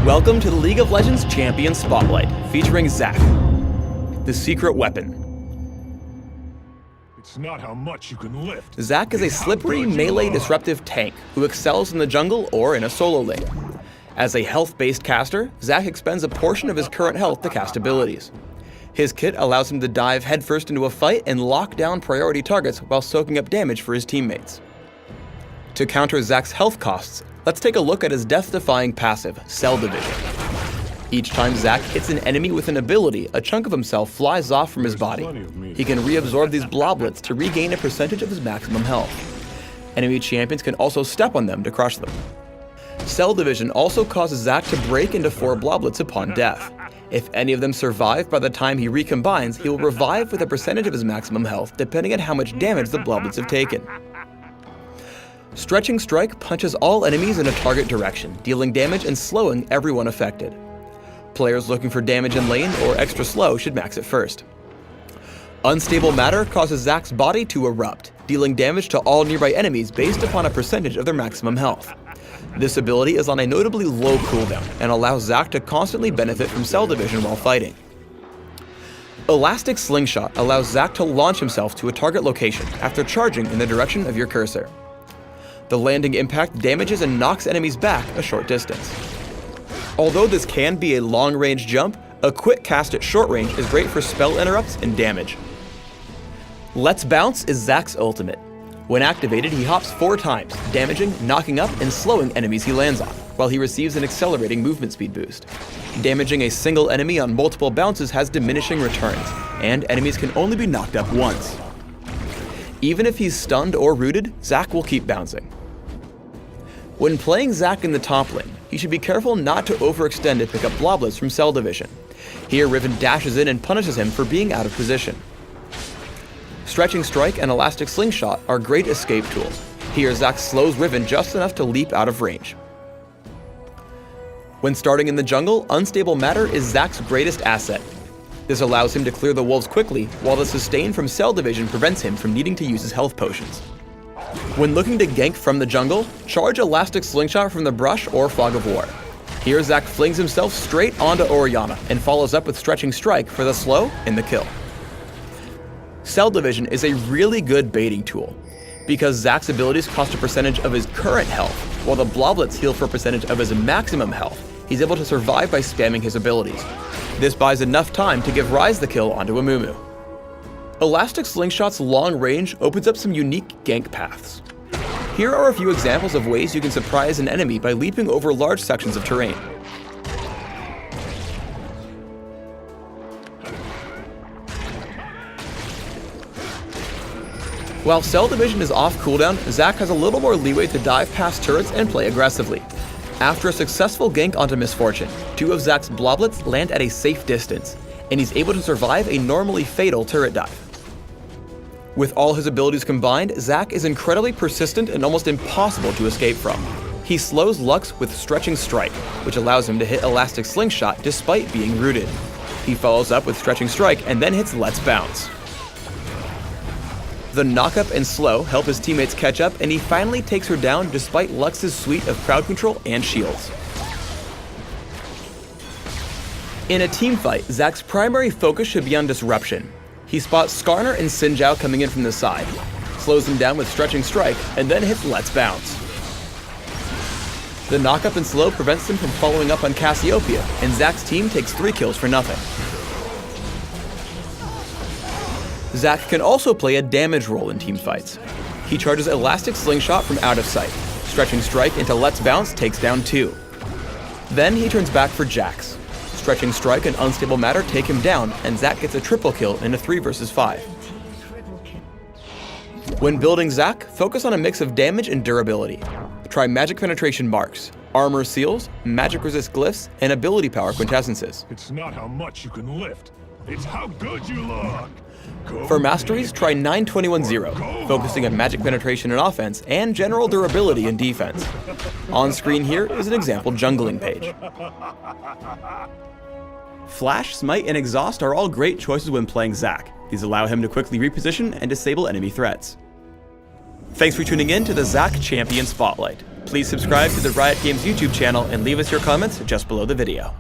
Welcome to the League of Legends Champion Spotlight, featuring Zac, the secret weapon. It's not how much you can lift. Zac is a slippery, melee disruptive tank who excels in the jungle or in a solo lane. As a health-based caster, Zac expends a portion of his current health to cast abilities. His kit allows him to dive headfirst into a fight and lock down priority targets while soaking up damage for his teammates. To counter Zac's health costs, let's take a look at his death-defying passive, Cell Division. Each time Zac hits an enemy with an ability, a chunk of himself flies off from his body. He can reabsorb these bloblets to regain a percentage of his maximum health. Enemy champions can also step on them to crush them. Cell Division also causes Zac to break into 4 bloblets upon death. If any of them survive by the time he recombines, he will revive with a percentage of his maximum health depending on how much damage the bloblets have taken. Stretching Strike punches all enemies in a target direction, dealing damage and slowing everyone affected. Players looking for damage in lane or extra slow should max it first. Unstable Matter causes Zac's body to erupt, dealing damage to all nearby enemies based upon a percentage of their maximum health. This ability is on a notably low cooldown and allows Zac to constantly benefit from Cell Division while fighting. Elastic Slingshot allows Zac to launch himself to a target location after charging in the direction of your cursor. The landing impact damages and knocks enemies back a short distance. Although this can be a long-range jump, a quick cast at short range is great for spell interrupts and damage. Let's Bounce is Zac's ultimate. When activated, he hops 4 times, damaging, knocking up, and slowing enemies he lands on, while he receives an accelerating movement speed boost. Damaging a single enemy on multiple bounces has diminishing returns, and enemies can only be knocked up once. Even if he's stunned or rooted, Zac will keep bouncing. When playing Zac in the top lane, he should be careful not to overextend to pick up bloblets from Cell Division. Here, Riven dashes in and punishes him for being out of position. Stretching Strike and Elastic Slingshot are great escape tools. Here, Zac slows Riven just enough to leap out of range. When starting in the jungle, Unstable Matter is Zac's greatest asset. This allows him to clear the wolves quickly, while the sustain from Cell Division prevents him from needing to use his health potions. When looking to gank from the jungle, charge Elastic Slingshot from the brush or Fog of War. Here, Zac flings himself straight onto Orianna and follows up with Stretching Strike for the slow and the kill. Cell Division is a really good baiting tool. Because Zac's abilities cost a percentage of his current health, while the bloblets heal for a percentage of his maximum health, he's able to survive by spamming his abilities. This buys enough time to give Ryze the kill onto Amumu. Elastic Slingshot's long range opens up some unique gank paths. Here are a few examples of ways you can surprise an enemy by leaping over large sections of terrain. While Cell Division is off cooldown, Zac has a little more leeway to dive past turrets and play aggressively. After a successful gank onto Misfortune, 2 of Zac's bloblets land at a safe distance, and he's able to survive a normally fatal turret dive. With all his abilities combined, Zac is incredibly persistent and almost impossible to escape from. He slows Lux with Stretching Strike, which allows him to hit Elastic Slingshot despite being rooted. He follows up with Stretching Strike and then hits Let's Bounce. The knockup and slow help his teammates catch up, and he finally takes her down despite Lux's suite of crowd control and shields. In a teamfight, Zac's primary focus should be on disruption. He spots Skarner and Xin Zhao coming in from the side, slows them down with Stretching Strike, and then hits Let's Bounce. The knockup and slow prevents them from following up on Cassiopeia, and Zac's team takes 3 kills for nothing. Zac can also play a damage role in teamfights. He charges Elastic Slingshot from out of sight. Stretching Strike into Let's Bounce takes down 2. Then he turns back for Jax. Stretching Strike and Unstable Matter take him down, and Zac gets a triple kill in a 3 vs 5. When building Zac, focus on a mix of damage and durability. Try Magic Penetration Marks, Armor Seals, Magic Resist Glyphs, and Ability Power Quintessences. It's not how much you can lift, it's how good you look. For masteries, try 9-21-0, focusing on magic penetration and offense, and general durability and defense. On screen here is an example jungling page. Flash, Smite, and Exhaust are all great choices when playing Zac. These allow him to quickly reposition and disable enemy threats. Thanks for tuning in to the Zach Champion Spotlight. Please subscribe to the Riot Games YouTube channel and leave us your comments just below the video.